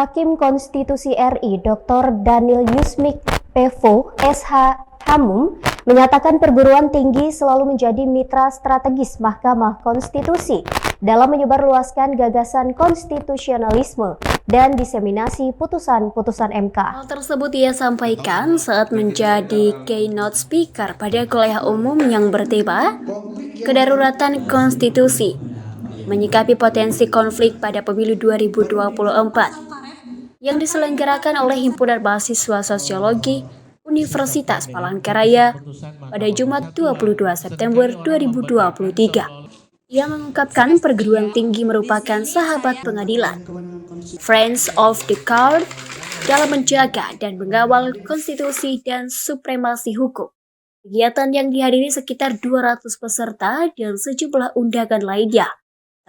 Hakim Konstitusi RI Dr. Daniel Yusmik Pevo, SH Hamum, menyatakan perguruan tinggi selalu menjadi mitra strategis Mahkamah Konstitusi dalam menyebarluaskan gagasan konstitusionalisme dan diseminasi putusan-putusan MK. Hal tersebut ia sampaikan saat menjadi keynote speaker pada kuliah umum yang bertema Kedaruratan Konstitusi, menyikapi potensi konflik pada pemilu 2024 yang diselenggarakan oleh Himpunan Mahasiswa Sosiologi Universitas Palangkaraya pada Jumat 22 September 2023. Ia mengungkapkan perguruan tinggi merupakan sahabat pengadilan, friends of the court, dalam menjaga dan mengawal konstitusi dan supremasi hukum. Kegiatan yang dihadiri sekitar 200 peserta dan sejumlah undangan lainnya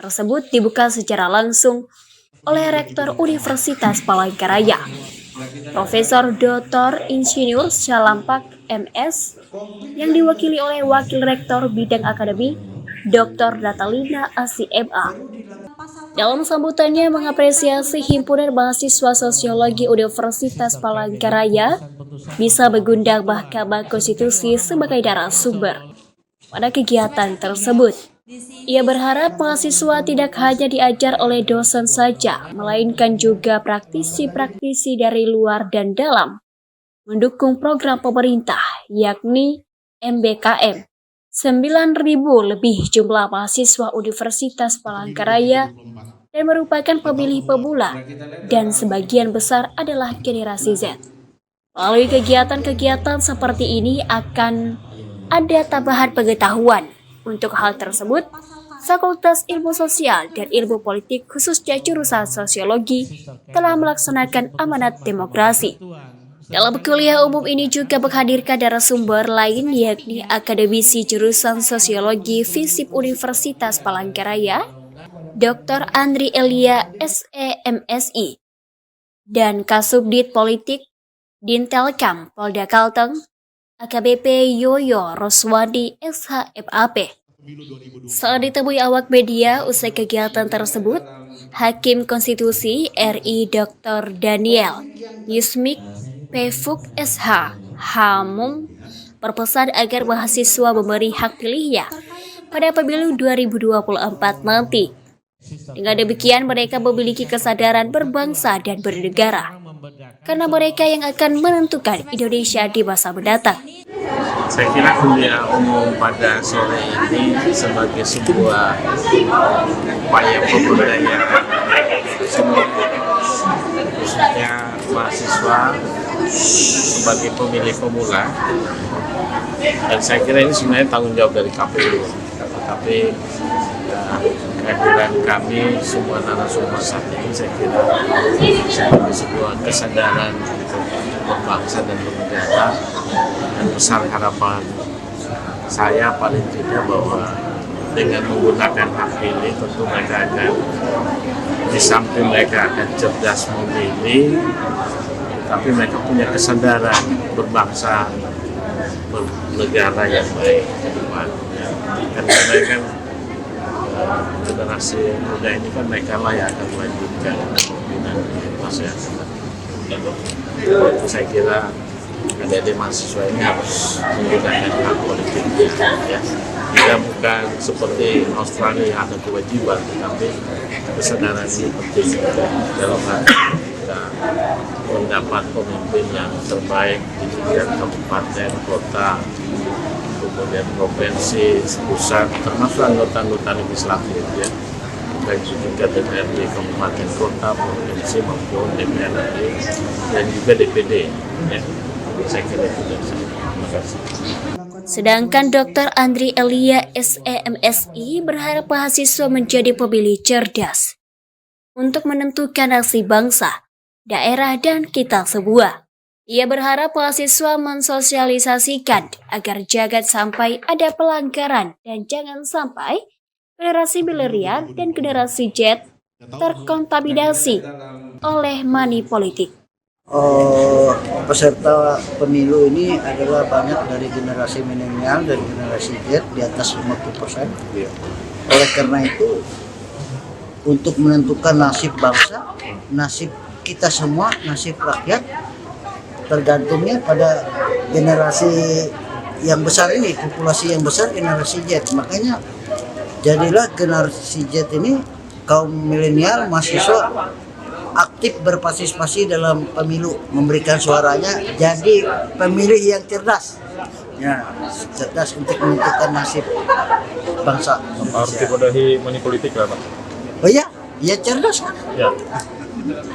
tersebut dibuka secara langsung oleh Rektor Universitas Palangkaraya, Profesor Dr. Insinyur Salampak MS, yang diwakili oleh Wakil Rektor Bidang Akademi, Dr. Natalina Asi MA. Dalam sambutannya mengapresiasi Himpunan Mahasiswa Sosiologi Universitas Palangkaraya bisa mengundang Mahkamah Konstitusi sebagai narasumber pada kegiatan tersebut. Ia berharap mahasiswa tidak hanya diajar oleh dosen saja, melainkan juga praktisi-praktisi dari luar dan dalam mendukung program pemerintah, yakni MBKM. 9.000 lebih jumlah mahasiswa Universitas Palangkaraya dan merupakan pemilih pemula, dan sebagian besar adalah generasi Z. Melalui kegiatan-kegiatan seperti ini akan ada tambahan pengetahuan. Untuk hal tersebut, Fakultas Ilmu Sosial dan Ilmu Politik khususnya jurusan Sosiologi telah melaksanakan amanat demokrasi. Dalam kuliah umum ini juga menghadirkan narasumber lain, yakni akademisi jurusan Sosiologi FISIP Universitas Palangkaraya, Dr. Andri Elia SEMSI, dan Kasubdit Politik Dintelkam Polda Kalteng, AKBP Yoyo Roswandi SHMAP. Saat ditemui awak media usai kegiatan tersebut, Hakim Konstitusi RI Dr. Daniel Yusmik Pevo SH Hamum berpesan agar mahasiswa memberi hak pilihnya pada pemilu 2024 nanti. Dengan demikian mereka memiliki kesadaran berbangsa dan bernegara, karena mereka yang akan menentukan Indonesia di masa mendatang. Saya kira kuliah umum pada sore ini sebagai sebuah upaya pemberdayaan semua, khususnya mahasiswa sebagai pemilih pemula, dan saya kira ini sebenarnya tanggung jawab dari KPU, tapi kehadiran kami semua narasumber saat ini saya kira sebagai sebuah kesadaran untuk berbangsa dan bernegara, dan besar harapan saya paling tidak bahwa dengan menggunakan hak pilih tentu mereka akan, di samping mereka akan cerdas memilih, tapi mereka punya kesadaran berbangsa bernegara yang baik ke depan. Karena mereka generasi muda ini kan mereka lah yang akan melanjutkan kepemimpinan masa yang akan datang. Saya kira adik-adik mahasiswa ini harus menggunakan hak politiknya, ya. Kita bukan seperti Australia yang ada kewajiban, tetapi kesadaran ini penting dalam hati kita mendapat pemimpin yang terbaik di tingkat kabupaten, kota, kemudian provinsi, pusat, termasuk anggota-anggota legislatif, ya, baik di tingkat DPRD kabupaten, kota, provinsi maupun DPRD dan juga DPD, ya. Saya kira itu dari saya. Terima kasih. Sedangkan Dr. Andri Elia SEMSI berharap mahasiswa menjadi pemilih cerdas untuk menentukan nasib bangsa, daerah, dan kita semua. Ia berharap mahasiswa mensosialisasikan agar jangan sampai ada pelanggaran dan jangan sampai generasi milenial dan generasi Z terkontaminasi oleh money politik. Peserta pemilu ini adalah banyak dari generasi milenial, dari generasi Z di atas 50%. Oleh karena itu, untuk menentukan nasib bangsa, nasib kita semua, nasib rakyat tergantungnya pada generasi yang besar ini, populasi yang besar, generasi Z. Makanya jadilah generasi Z ini, kaum milenial, mahasiswa aktif berpartisipasi dalam pemilu, memberikan suaranya jadi pemilih yang cerdas. Ya, cerdas untuk menentukan nasib bangsa. Harus dibodohi money politik lah, Pak. Oh iya, ya cerdas kan? Ya.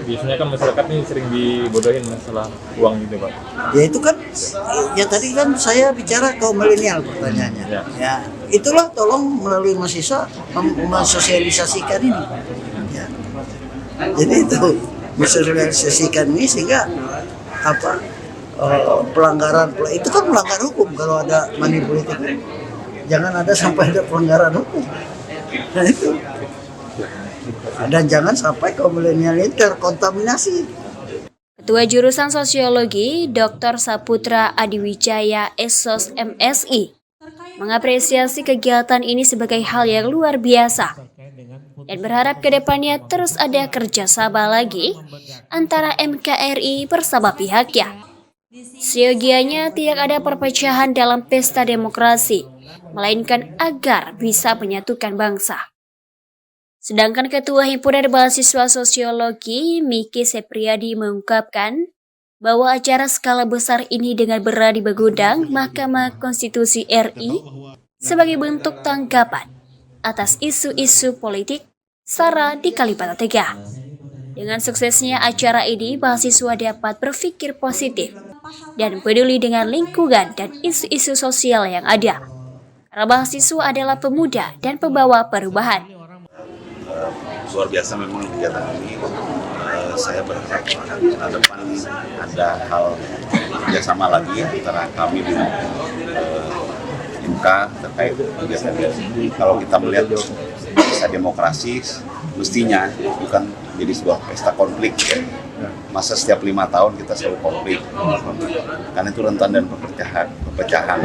Biasanya kan masyarakat nih sering dibodohin masalah uang gitu, Pak. Ya itu kan, ya tadi kan saya bicara kaum milenial pertanyaannya. Ya. Ya, itulah tolong melalui mahasiswa mensosialisasikan ini. Ya. Jadi itu mensosialisasikan ini sehingga pelanggaran itu kan melanggar hukum kalau ada money politik. Jangan ada sampai ada pelanggaran hukum. Nah itu. Dan jangan sampai kaum milenial ini terkontaminasi. Ketua Jurusan Sosiologi Dr. Saputra Adiwijaya Esos MSI mengapresiasi kegiatan ini sebagai hal yang luar biasa dan berharap kedepannya terus ada kerjasama lagi antara MKRI bersama pihaknya. Siogianya tidak ada perpecahan dalam pesta demokrasi, melainkan agar bisa menyatukan bangsa. Sedangkan Ketua Himpunan Mahasiswa Sosiologi Miki Sepriadi mengungkapkan bahwa acara skala besar ini dengan berani mengundang Mahkamah Konstitusi RI sebagai bentuk tanggapan atas isu-isu politik SARA di Kalimantan Tengah. Dengan suksesnya acara ini, mahasiswa dapat berpikir positif dan peduli dengan lingkungan dan isu-isu sosial yang ada. Karena mahasiswa adalah pemuda dan pembawa perubahan. Luar biasa memang kegiatan ini. Saya berharap ke depan ada hal kerjasama lagi antara kami dengan MK terkait kegiatan ini. Kalau kita melihat pesta demokrasi mestinya bukan jadi sebuah pesta konflik. Masa setiap 5 tahun kita selalu konflik, karena itu rentan dan perpecahan.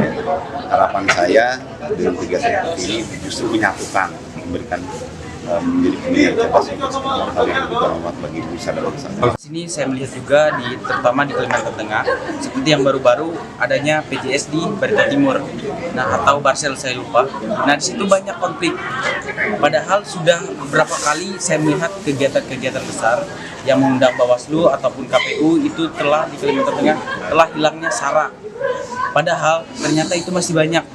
Harapan saya dengan kegiatan ini justru menyatukan, memberikan menjadi pemilihan cerdas untuk semua hal yang lebih bermanfaat bagi bangsa dan bangsa. Di sini saya melihat juga terutama di Kalimantan Tengah, seperti yang baru-baru adanya PJS di Barito Timur, atau Barsel saya lupa. Nah di situ banyak konflik. Padahal sudah beberapa kali saya melihat kegiatan-kegiatan besar yang mengundang Bawaslu ataupun KPU itu telah di Kalimantan Tengah telah hilangnya SARA. Padahal ternyata itu masih banyak.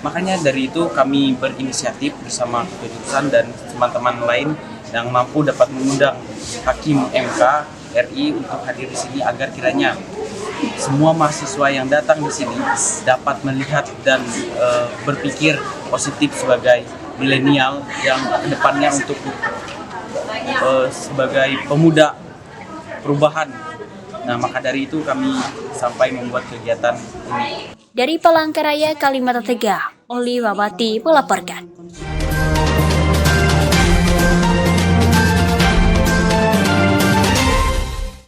Makanya dari itu kami berinisiatif bersama ketua jurusan dan teman-teman lain yang mampu dapat mengundang Hakim MK RI untuk hadir di sini agar kiranya semua mahasiswa yang datang di sini dapat melihat dan berpikir positif sebagai milenial yang kedepannya untuk sebagai pemuda perubahan. Nah, maka dari itu kami sampai membuat kegiatan ini. Dari Palangkaraya, Kalimantan Tengah, Oli Wawati melaporkan.